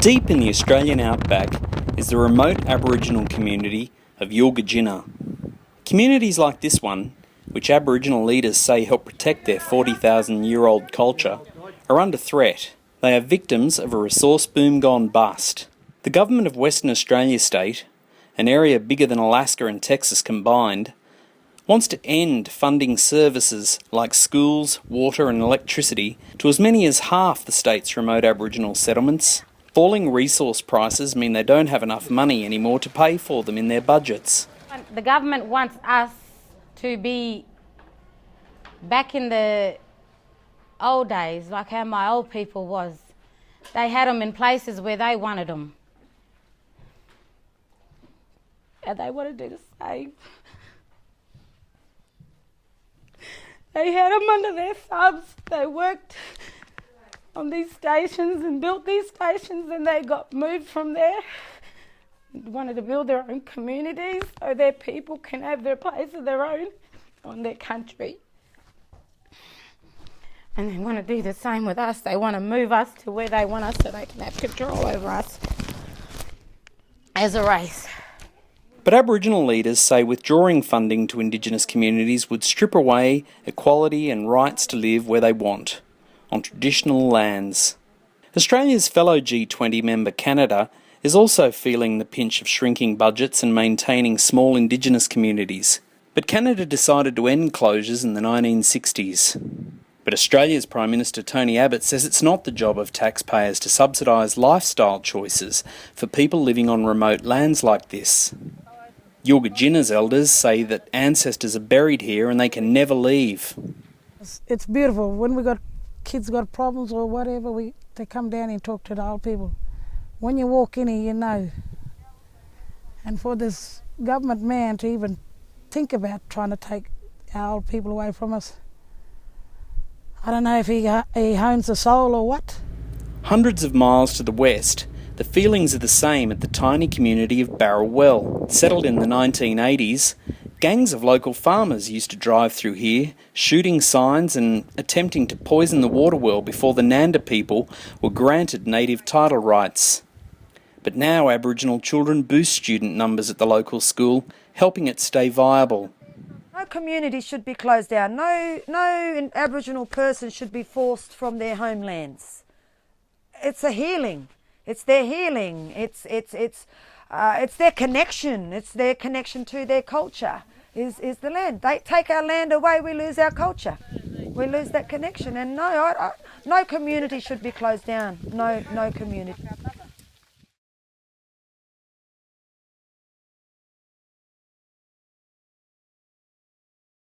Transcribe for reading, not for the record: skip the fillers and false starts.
Deep in the Australian outback is the remote Aboriginal community of Yulga Jinna. Communities like this one, which Aboriginal leaders say help protect their 40,000-year-old culture, are under threat. They are victims of a resource boom gone bust. The government of Western Australia State, an area bigger than Alaska and Texas combined, wants to end funding services like schools, water and electricity to as many as half the state's remote Aboriginal settlements. Falling resource prices mean they don't have enough money anymore to pay for them in their budgets. The government wants us to be back in the old days, like how my old people was. They had them in places where they wanted them. And they want to do the same. They had them under their thumbs. They worked on these stations and built these stations, and they got moved from there. They wanted to build their own communities so their people can have their place of their own on their country. And they want to do the same with us. They want to move us to where they want us so they can have control over us as a race. But Aboriginal leaders say withdrawing funding to Indigenous communities would strip away equality and rights to live where they want, on traditional lands. Australia's fellow G20 member Canada is also feeling the pinch of shrinking budgets and maintaining small Indigenous communities. But Canada decided to end closures in the 1960s. But Australia's Prime Minister Tony Abbott says it's not the job of taxpayers to subsidise lifestyle choices for people living on remote lands like this. Yulga Jinna's elders say that ancestors are buried here and they can never leave. It's beautiful. When we got kids got problems or whatever, they come down and talk to the old people. When you walk in here, you know. And for this government man to even think about trying to take our old people away from us, I don't know if he owns the soul or what. Hundreds of miles to the west, the feelings are the same at the tiny community of Barrowell. Settled in the 1980s, gangs of local farmers used to drive through here, shooting signs and attempting to poison the water well before the Nanda people were granted native title rights. But now Aboriginal children boost student numbers at the local school, helping it stay viable. No community should be closed down. No Aboriginal person should be forced from their homelands. It's a healing. It's their healing. It's their connection. It's their connection to their culture. Is the land. They take our land away, we lose our culture. We lose that connection. And no community should be closed down. No community.